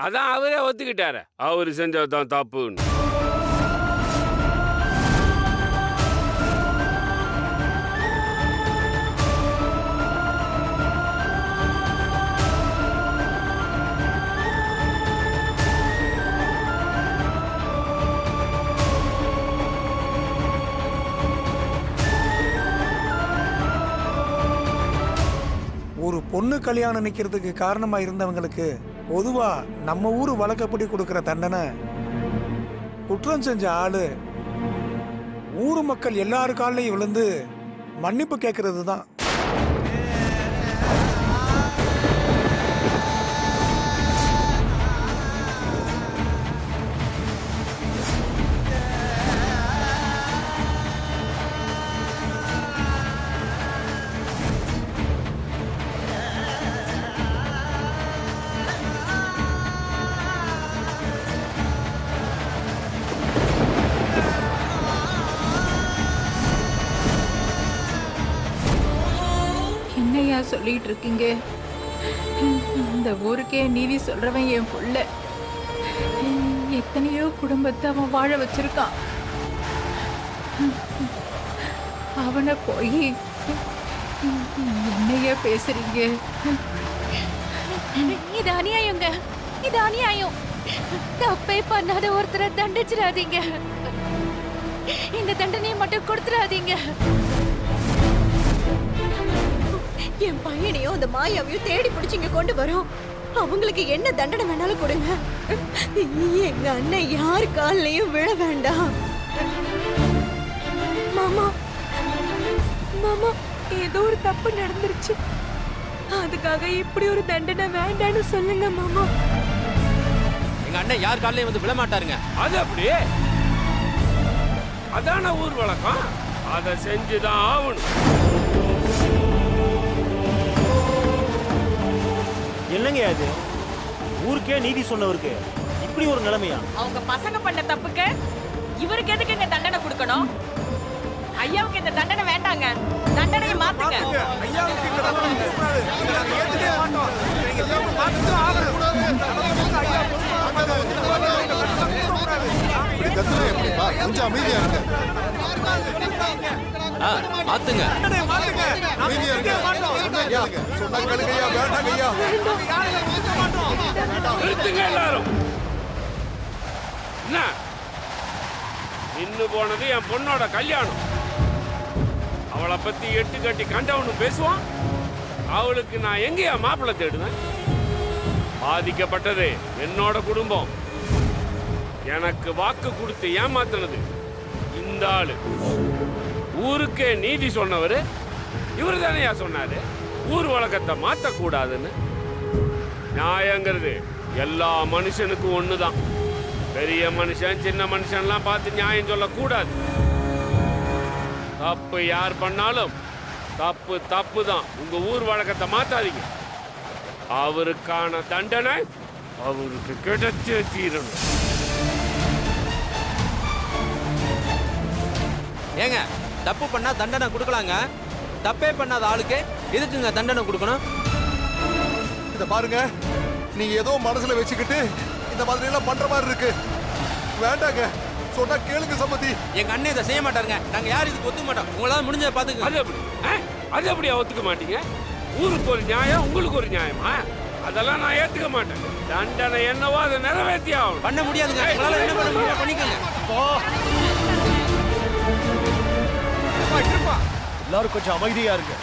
அதான் அவரே ஒத்துக்கிட்டாரு, அவரு செஞ்சதுதான் தப்புன்னு. ஒரு பொண்ணு கல்யாணம் நிக்கிறதுக்கு காரணமா இருந்தவங்களுக்கு பொதுவா நம்ம ஊரு வழக்கப்படி கொடுக்கிற தண்டனை, குற்றம் செஞ்ச ஆளு ஊர் மக்கள் எல்லாரு காலையும் விழுந்து மன்னிப்பு கேட்கறது தான். என்னையா சொல்லிட்டு இருக்கீங்க? இந்த ஊருக்கே நீதி சொல்றவன் என் புள்ள. எத்தனையோ குடும்பத்தை அவன் வாழ வச்சிருக்கான். அவனை போய் என்னையா பேசுறீங்க? இது அநியாயங்க, இது அநியாயம். தப்பே பண்ணாத ஒருத்தரை தண்டிச்சிடாதீங்க. இந்த தண்டனையை மட்டும் கொடுத்துடாதீங்க. என் பையனையும் அந்த மாயாவையும் தேடி பிடிச்சிங்க கொண்டு வரோம். அவங்களுக்கு என்ன தண்டனை வேணாலும் கொடுங்க. எங்க அண்ணன் யார் காலையும் விழ வேண்டாம். மாமா, மாமா, ஏதோ ஒரு தப்பு நடந்துருச்சு. அதுக்காக இப்படி ஒரு தண்டனை வேண்டான்னு சொல்லுங்க மாமா. எங்க அண்ணன் யார் காலையும் வந்து விழ மாட்டாருங்க. அது அப்படியே அதான ஊர் வழக்கம். அதை செஞ்சுதான் ஆகணும். என்னங்க அது? ஊருக்கே நீதி சொன்னவருக்கு இப்படி ஒரு நிலைமையா? அவங்க பசங்க பண்ண தப்புக்கு இவருக்கு எதுக்கு இங்க தண்டனை கொடுக்கணும்? ஐயாவுக்கு இந்த தண்டனை வேண்டாங்க. தண்டனையை மாத்துங்க. ஐயாவுக்கு இந்த தண்டனை கொடுக்கக்கூடாது. இதை நாங்க ஏத்துக்கவே மாட்டோம். நீங்க எல்லாரும் மாத்திட்டு ஆகணும். இப்படி கத்துனா எப்படிப்பா? கொஞ்சம் அமைதியா இருங்க. மாத்துங்க. அமைதியா இருங்க. ஐயா, சொன்னா கேளுங்கய்யா, வேண்டாங்கய்யா. நிறுத்துங்க எல்லாரும். என்ன இன்னும் போனது என் பொண்ணோட கல்யாணம். அவளை பத்தி எட்டு கட்டி கண்டவனு பேசுவான். அவளுக்கு நான் எங்கேயா மாப்பிள்ளை தேடுவேன்? பாதிக்கப்பட்டது என்னோட குடும்பம். எனக்கு வாக்கு கொடுத்து ஏமாத்தினது இந்த ஆளு. ஊருக்கே நீதி சொன்னவரு இவரு தானேயா சொன்னாரு ஊர் வழக்கத்தை மாத்தக்கூடாதுன்னு. நியாயங்கிறது எல்லா மனுஷனுக்கும் ஒண்ணுதான். பெரிய மனுஷன் சின்ன மனுஷன்லாம் பார்த்து நியாயம் சொல்லக்கூடாது. தப்பு யார் பண்ணாலும் தப்பு தப்பு தான். உங்க ஊர் வழக்கத்தை மாத்தாதீங்க. அவருக்கான தண்டனை அவருக்கு கிடைச்சே தீரணும். ஏங்க, தப்பு பண்ணா தண்டனை கொடுக்கலாங்க. தப்பே பண்ணாத ஆளுக்கு எதுக்குங்க தண்டனை கொடுக்கணும்? இத பாருங்க, நீங்க ஏதோ மனசுல வச்சுக்கிட்டு இந்த மாதிரி எல்லாம் பண்ற மாதிரி இருக்கு. வேண்டாங்க, சொன்னா கேளுங்க சம்மதி. எங்க அண்ணன் இதை செய்ய மாட்டாருங்க. நாங்க யாரும் இதுக்கு ஒத்துக்க மாட்டோம். உங்களால முடிஞ்ச பாத்துங்க. அது எப்படி அது எப்படியா ஒத்துக்க மாட்டீங்க? ஊருக்கு ஒரு நியாயம், உங்களுக்கு ஒரு நியாயமா? அதெல்லாம் நான் ஏத்துக்க மாட்டேன். தண்டனை என்னவோ அதை நிறைவேற்றி ஆகணும். பண்ண முடியாதுங்க. உங்களால என்ன பண்ண முடியும் பண்ணிக்கோங்க. எல்லாரும் கொஞ்சம் அமைதியா இருங்க.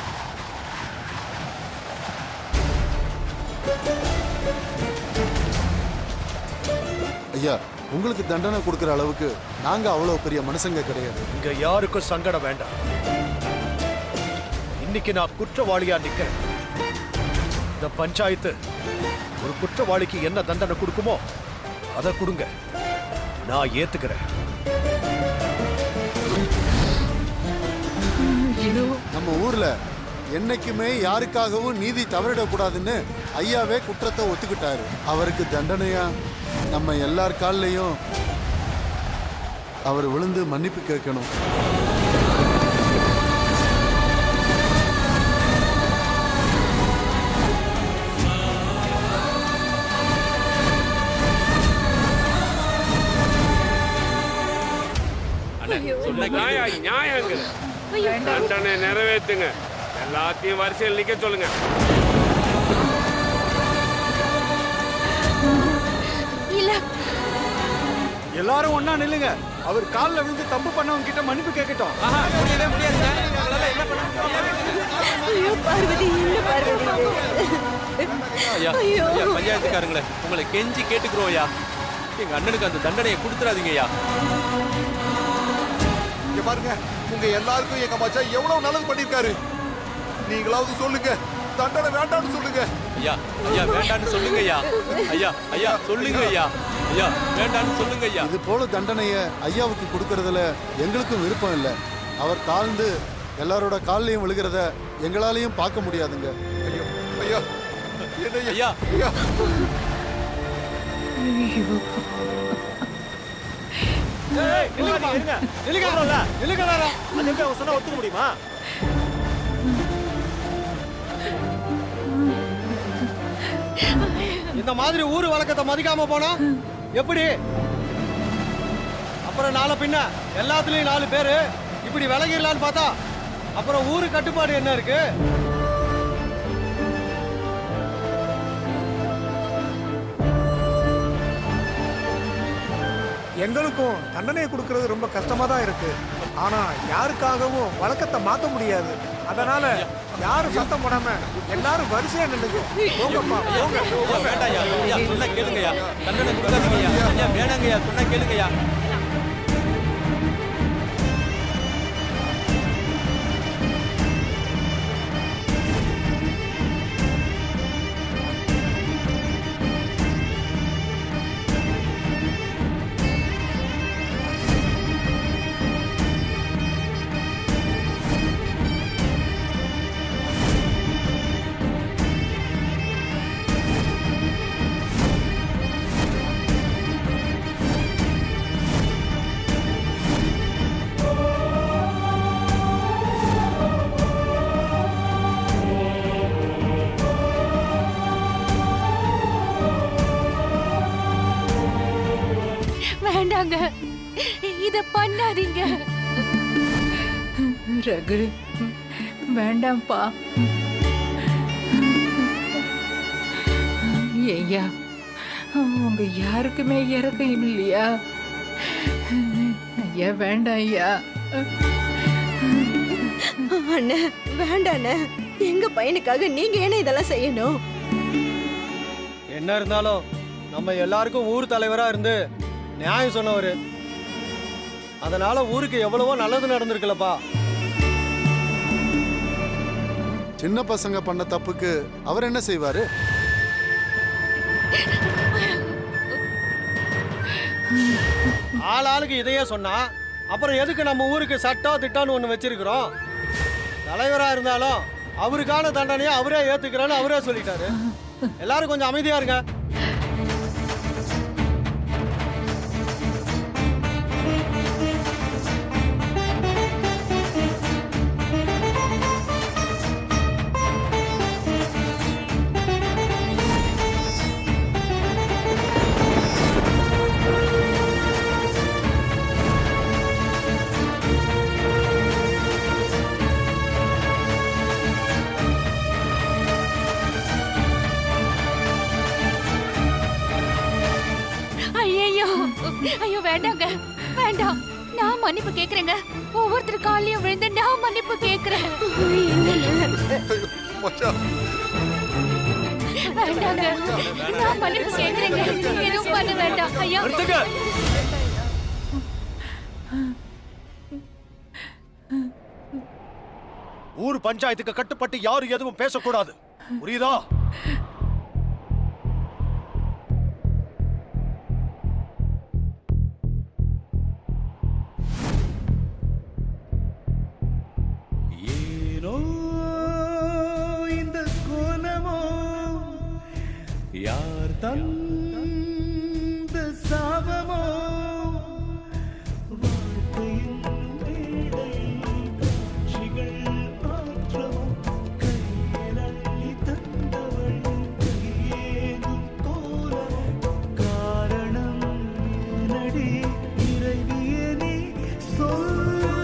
ஐயா, உங்களுக்கு தண்டனை கொடுக்கிற அளவுக்கு நாங்க அவ்வளவு பெரிய மனுஷங்க கிடையாது. இங்க யாருக்கும் சங்கடம் வேண்டாம். இன்னைக்கு நான் குற்றவாளியா நிக்கிறேன். இந்த பஞ்சாயத்து ஒரு குற்றவாளிக்கு என்ன தண்டனை கொடுக்குமோ அதை கொடுங்க. நான் ஏத்துக்கிறேன். நம்ம ஊர்ல என்னைக்குமே யாருக்காகவும் நீதி தவறிடக்கூடாதுன்னு ஐயாவே குற்றத்தை ஒத்துக்கிட்டாரு. அவருக்கு தண்டனையா நம்ம எல்லார் கால்லையும் அவர் விழுந்து மன்னிப்பு கேட்கணும். இதுதான் நியாயங்க. தண்டனை நிறைவேற்றுங்க. எல்லாத்தையும் வரிசையில் நிக்க சொல்லுங்க. இல்ல எல்லாரும் ஒண்ணா நில்லுங்க. அவர் கால்ல விழுந்து தப்பு பண்ணவங்க கிட்ட மன்னிப்பு கேட்கட்டும். முடியவே முடியாதுங்க. எங்களால என்ன பண்ண முடியும்? ஐயோ பார்வதி, என்ன பார்வதி இது? ஐயா, ஐயோ. ஐயா, பஞ்சாயத்துக்காரங்களே, உங்களை கெஞ்சி கேட்டுக்கிறோம் ஐயா. எங்க அண்ணனுக்கு அந்த தண்டனையை கொடுத்துறாதீங்க ஐயா. இங்க பாருங்க, உங்க எல்லாருக்கும் எங்க மச்சான் எவ்வளவு நல்லது பண்ணிருக்காரு. நீங்களாவது சொல்லுங்க, தண்டனை வேண்டாம்னு சொல்லுங்க. ஐயா, ஐயா வேண்டான்னு சொல்லுங்க ஐயா. ஐயா, ஐயா சொல்லுங்க ஐயா. ஐயா வேண்டான்னு சொல்லுங்க ஐயா. இது போல தண்டனையை ஐயாவுக்கு கொடுக்கறதுல எங்களுக்கும் விருப்பம் இல்லை. அவர் தாழ்ந்து எல்லாரோட காலையும் விழுகிறத எங்களாலையும் பார்க்க முடியாதுங்க. ஐயோ, ஐயா, என்ன ஐயா. ஐயா, ஒத்துக்க முடியுமா? இந்த மாதிரி ஊர் வழக்கத்தை மதிக்காம போனா எப்படி? அப்புறம் நாளை பின்ன எல்லாத்துலயும் 4 பேரு இப்படி விலகிடலான்னு பார்த்தா அப்புறம் ஊரு கட்டுப்பாடு என்ன இருக்கு? எங்களுக்கும் தண்டனையை கொடுக்கறது ரொம்ப கஷ்டமா தான் இருக்கு. ஆனா யாருக்காகவும் வழக்கத்தை மாத்த முடியாது. அதனால யாரும் சத்தம் போடாம எல்லாரும் வரிசையா நில்லுங்க. போங்கப்பா, போங்க. ஐயா வேண்டாம் ஐயா. ஐயா சொன்னா கேளுங்க ஐயா. தண்டனை கொடுக்காதீங்க ஐயா. ஐயா வேணாங்க ஐயா. சொன்னா கேளுங்க ஐயா. வேண்டாங்க, இத பண்ணாதீங்க. ரகு, வேண்டாம்ப்பா. ஐயா, உங்க யாருக்குமே இறக்கம் இல்லையா? ஐயா வேண்டாம் ஐயா. அண்ணே வேண்டாண்ணே, எங்க பையனுக்காக நீங்க ஏன்னா இதெல்லாம் செய்யணும்? என்ன இருந்தாலும் நம்ம எல்லாருக்கும் ஊர் தலைவரா இருந்து நியாயம் சொன்னவரு. அதனால ஊருக்கு எவ்வளவோ நல்லது நடந்திருக்குல்லப்பா. சின்ன பசங்க பண்ண தப்புக்கு அவர் என்ன செய்வாரு? ஆளாளுக்கு இதையே சொன்னா அப்புறம் எதுக்கு நம்ம ஊருக்கு சட்டம் திட்டம்னு ஒண்ணு வச்சிருக்கிறோம்? தலைவரா இருந்தாலும் அவருக்கான தண்டனையை அவரே ஏத்துக்கிறேன்னு அவரே சொல்லிட்டாரு. எல்லாரும் கொஞ்சம் அமைதியா இருங்க. ஐயோ வேண்டாங்க, வேண்டாம். நான் மன்னிப்பு கேக்குறேங்க. ஒவ்வொருத்தர் காலையும் விழுந்து நான் மன்னிப்பு கேக்குறேன். மச்சான், வேண்டாங்க, நான் மன்னிப்பு கேக்குறேங்க. எதுவும் பண்ண வேண்டாம் ஐயா. ஊர் பஞ்சாயத்துக்கு கட்டுப்பட்டு யாரும் எதுவும் பேசக்கூடாது, புரியுதா? இந்த கோலமோ யார் தந்த சாபமோ காரணம் நடி இறைவியே நீ சொல்.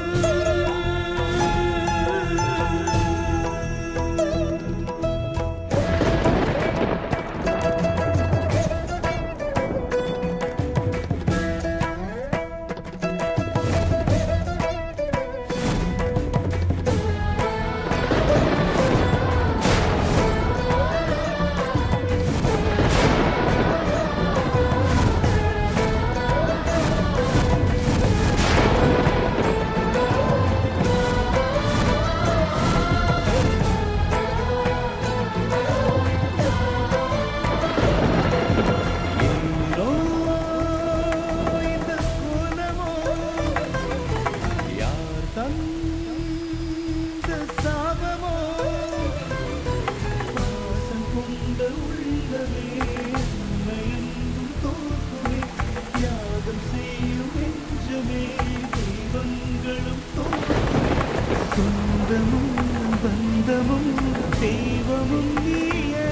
தெய்வமும் நீயே.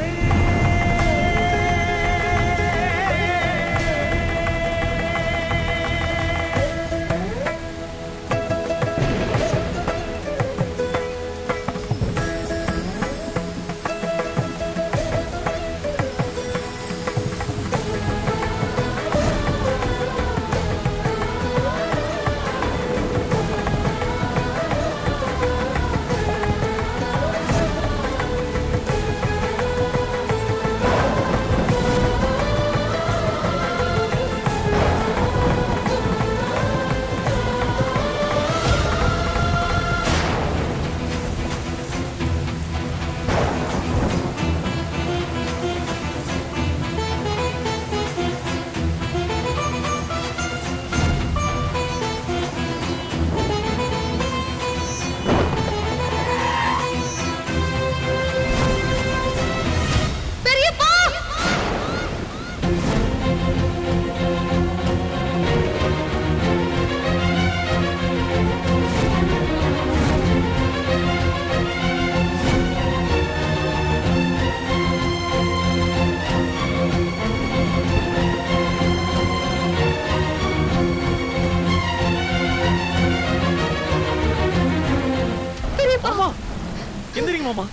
எந்திரிங்க மாமா.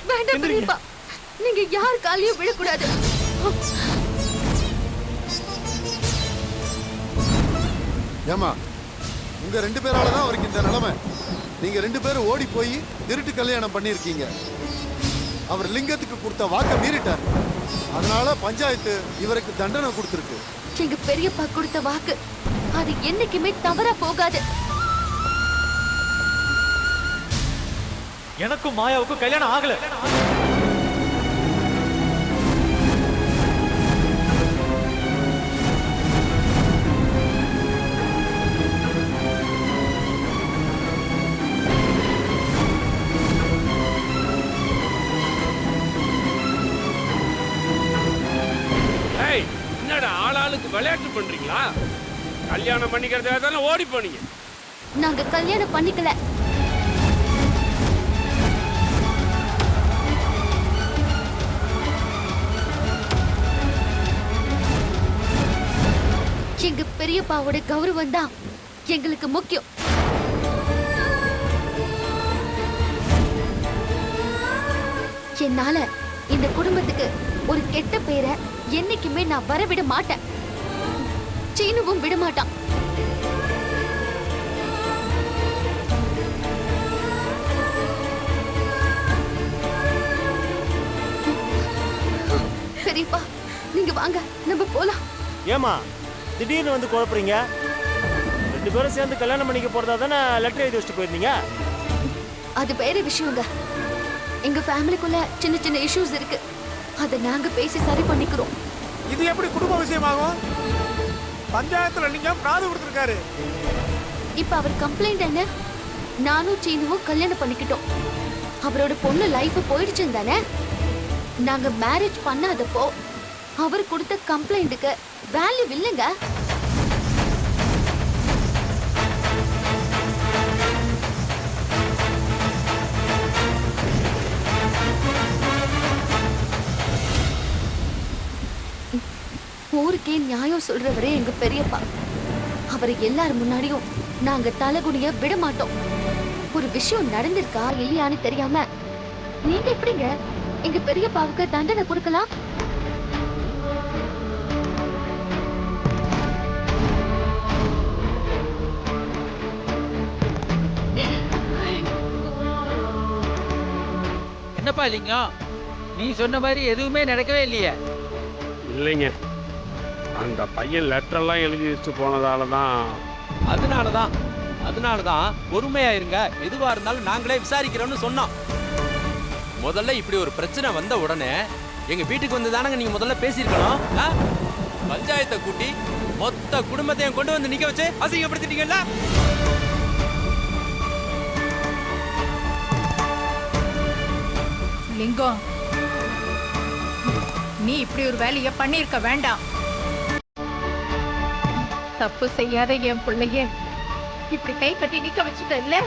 வேண்டாம் பெரியப்பா, நீங்க யார் காலையும் விழக்கூடாது. ஏமா உங்க 2 பேரால தான் அவருக்கு இந்த நிலைமை. நீங்க 2 பேரும் ஓடி போய் திருட்டு கல்யாணம் பண்ணியிருக்கீங்க. அவர் லிங்கத்துக்கு கொடுத்த வாக்கை மீறிட்டார். அதனால பஞ்சாயத்து இவருக்கு தண்டனை கொடுத்துருக்கு. எங்க பெரியப்பா கொடுத்த வாக்கு அது என்னைக்குமே தவறா போகாது. எனக்கும் மாயாவுக்கும் கல்யாணம் ஆகல. என்னடா ஆளாளுக்கு விளையாட்டு பண்றீங்களா? கல்யாணம் பண்ணிக்கிறதுக்காக தானே ஓடி போனீங்க. நாங்க கல்யாணம் பண்ணிக்கல. எங்க பெரியப்பாவோட கௌரவம் தான் எங்களுக்கு முக்கியம். என்னால இந்த குடும்பத்துக்கு ஒரு கெட்ட பேரை என்னைக்குமே நான் வரவிட மாட்டேன். சீனுவும் விட மாட்டான். பெரியப்பா நீங்க வாங்க, நம்ம போலாம். ஏமா திடீர்னு வந்து குழப்பறீங்க? 2 பேரும் சேர்ந்து கல்யாணம் பண்ணிக்க போறதா தானே லெட்டர் எழுதி வச்சுட்டு போயிருந்தீங்க. அது வேற விஷயங்க. எங்க ஃபேமிலிக்குள்ள சின்ன சின்ன இஷ்யூஸ் இருக்கு. அதை நாங்க பேசி சரி பண்ணிக்கிறோம். இது எப்படி குடும்ப விஷயமாகும்? பஞ்சாயத்துல நீங்க காது கொடுத்துருக்காரு. இப்ப அவர் கம்ப்ளைண்ட் என்ன? நானும் சீனுவும் கல்யாணம் பண்ணிக்கிட்டோம். அவரோட பொண்ணு லைஃப் போயிடுச்சுன்னு தானே. நாங்க மேரேஜ் பண்ணாதப்போ அவர் கொடுத்த கம்ப்ளைண்ட்டுக்கு வேல்யூ இல்லைங்க. ஊருக்கே நியாயம் சொல்றவரே எங்க பெரியப்பா. அவரை எல்லார் முன்னாடியும் நாங்க தலைகுனிய விட மாட்டோம். ஒரு விஷயம் நடந்திருக்கா இல்லையான்னு தெரியாம நீங்க எப்படிங்க எங்க பெரியப்பாவுக்கு தண்டனை கொடுக்கலாம்? என்னப்பா லிங்கம், நீ சொன்ன மாதிரி எதுவுமே நடக்கவே இல்லையே. இல்லைங்க, அந்த பையன் லெட்டர்லாம் எழுதி வச்சு போனதால தான். அதனால தான் பொறுமையா இருங்க, எதுவா இருந்தாலும் நாங்களே விசாரிக்கிறோம்னு சொன்னோம். முதல்ல இப்படி ஒரு பிரச்சனை வந்த உடனே எங்க வீட்டுக்கு வந்து தானங்க நீங்க முதல்ல பேசியிருக்கணும். பஞ்சாயத்தை கூட்டி மொத்த குடும்பத்தையும் கொண்டு வந்து நிக்க வச்சு அசிங்கப்படுத்திட்டீங்கல்ல. லிங்கம், நீ இப்படி ஒரு வேலையை பண்ணிருக்க வேண்டாம். தப்பு செய்யாத என் பிள்ளைய இப்படி கை கட்டி நிக்க வச்சுட்டல்ல.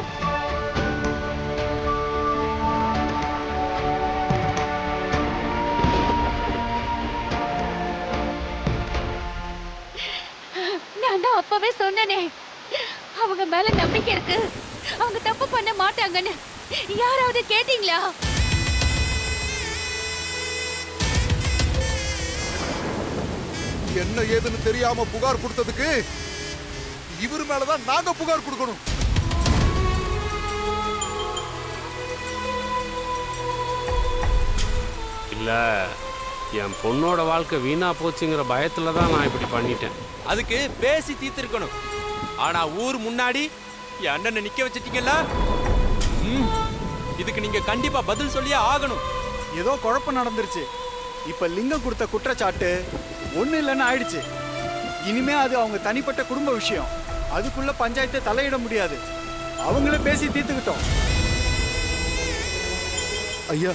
தான் அப்பவே சொன்னனே, அவங்க மேல நம்பிக்கை இருக்கு, அவங்க தப்பு பண்ண மாட்டாங்கன்னு. யாராவது கேட்டீங்களா? என்ன ஏதுன்னு தெரியாம புகார் கொடுத்ததுக்கு இவர் மேலதான் நாங்க புகார் கொடுக்கணும். இல்ல, என் பொண்ணோட வாழ்க்கை வீணா போச்சுங்கிற பயத்துல தான் நான் இப்படி பண்ணிட்டேன். அதுக்கு பேசி தீர்த்திருக்கணும். ஆனா ஊர் முன்னாடி என் அண்ணனை நிக்க வச்சிட்டீங்கல்ல, இதுக்கு நீங்க கண்டிப்பா பதில் சொல்லியே ஆகணும். ஏதோ குழப்பம் நடந்துருச்சு. இப்ப லிங்கம் கொடுத்த குற்றச்சாட்டு ஒண்ணு இல்லைன்னு ஆயிடுச்சு. இனிமே அது அவங்க தனிப்பட்ட குடும்ப விஷயம். அதுக்குள்ள பஞ்சாயத்தை தலையிட முடியாது. அவங்களே பேசி தீர்த்துக்கிட்டோம். ஐயா,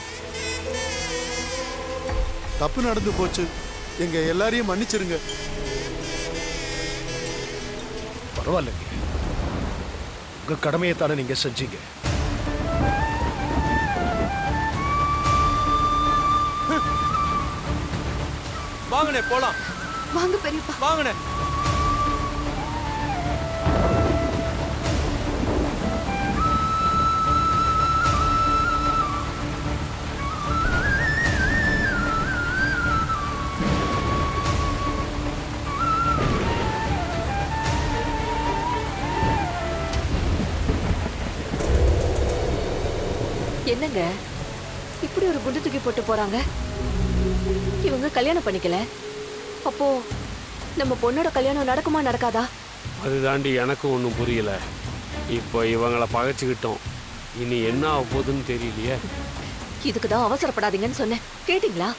தப்பு நடந்து போச்சு, எங்க எல்லாரையும் மன்னிச்சிருங்க. பரவாயில்லைங்க, உங்க கடமையை தானே நீங்க செஞ்சீங்க. வாங்கனே போலாம். வாங்க பெரியப்பா, வாங்கனே. என்னங்க இப்படி ஒரு குண்டு தூக்கி போட்டு போறாங்க? இவங்க கல்யாணம் பண்ணிக்கல, அப்போ நம்ம பொண்ணோட கல்யாணம் நடக்குமா நடக்காதா? அது தாண்டி எனக்கும் ஒன்றும் புரியல. இப்போ இவங்களை பகைச்சுக்கிட்டோம், இனி என்ன ஆக போகுதுன்னு தெரியலையே. இதுக்கு தான் அவசரப்படாதீங்கன்னு சொன்னேன், கேட்டீங்களா?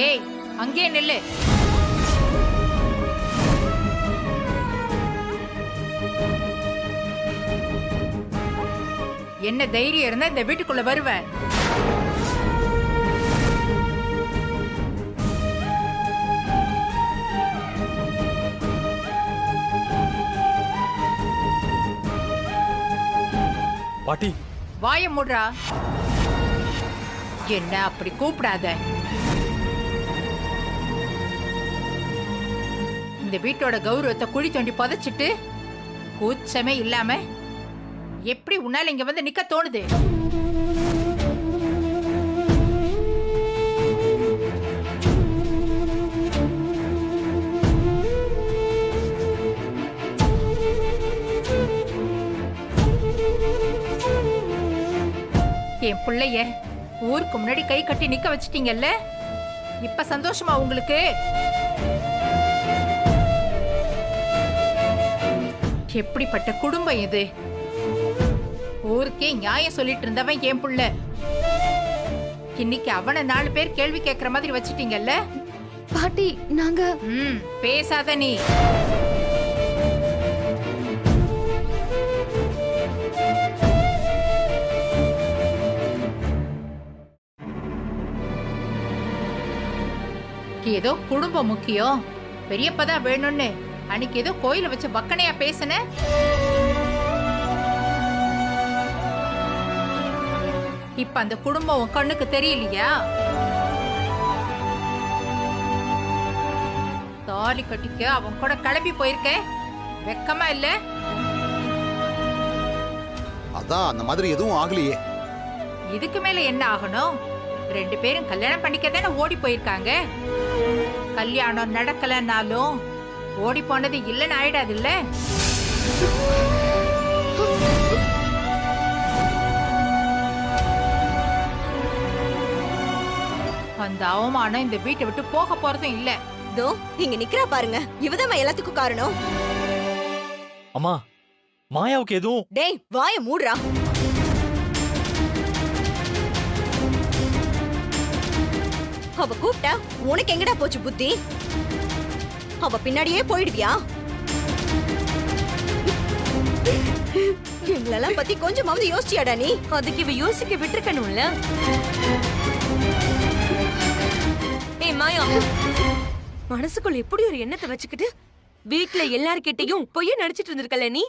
ஏய், அங்கே நில்லு. என்ன தைரியம் இருந்தா இந்த வீட்டுக்குள்ள வருவ? பாட்டி, வாய மூடுறா. என்ன அப்படி கூப்பிடாத. இந்த வீட்டோட கௌரவத்தை குழி தோண்டி புதைச்சிட்டு கூச்சமே இல்லாம எப்படி உன்னால இங்க வந்து நிக்க தோணுது? என் பிள்ளைய ஊருக்கு முன்னாடி கை கட்டி நிக்க வச்சிட்டீங்கல்ல, இப்ப சந்தோஷமா உங்களுக்கு? எப்படிப்பட்ட குடும்பம் இது? ஊருக்கே நியாயம் சொல்லிட்டு இருந்தவன் என் புள்ள, இன்னைக்கு அவனை 4 பேர் கேள்வி கேட்கிற மாதிரி வச்சிட்டீங்கல்ல. பாட்டி நாங்க பேசாத நீ. ஏதோ குடும்பம் முக்கியம், பெரியப்பதான் வேணும்னு அன்னைக்கு ஏதோ கோயில வச்சு வக்கனையா பேசுன. இப்ப அந்த குடும்பம் உன் கண்ணுக்கு தெரியலையா? தாலி கட்டிக்க அவன் கூட கிளம்பி போயிருக்க, வெக்கமா இல்ல? அதான் அந்த மாதிரி எதுவும் ஆகலையே. இதுக்கு மேல என்ன ஆகணும்? 2 பேரும் கல்யாணம் பண்ணிக்க தானே ஓடி போயிருக்காங்க. கல்யாணம் நடக்கலனாலும் ஓடி போனது இல்லைன்னு ஆயிடாது இல்ல? அந்த அவமானம் இந்த வீட்டை விட்டு போக போறதும் இல்ல. தோ இங்க நிக்கிறா பாருங்க, இவதான் எல்லாத்துக்கும் காரணம். அம்மா, மாயாவுக்கு எதுவும்? டேய் வாய மூடுறா. அவ கூப்பிட்டா உனக்கு எங்கடா போச்சு புத்தி? அவ பின்னாடியே போயிடுவியா? எங்களெல்லாம் பத்தி கொஞ்சமாவது யோசிச்சியாடா நீ? அதுக்கு இவ யோசிக்க விட்டுருக்கணும்ல. ஏய் மாயா, மனசுக்குள்ள எப்படி ஒரு எண்ணத்தை வச்சுக்கிட்டு வீட்ல எல்லார்கிட்டயும் பொய்ய நடிச்சிட்டு இருந்திருக்கல நீ?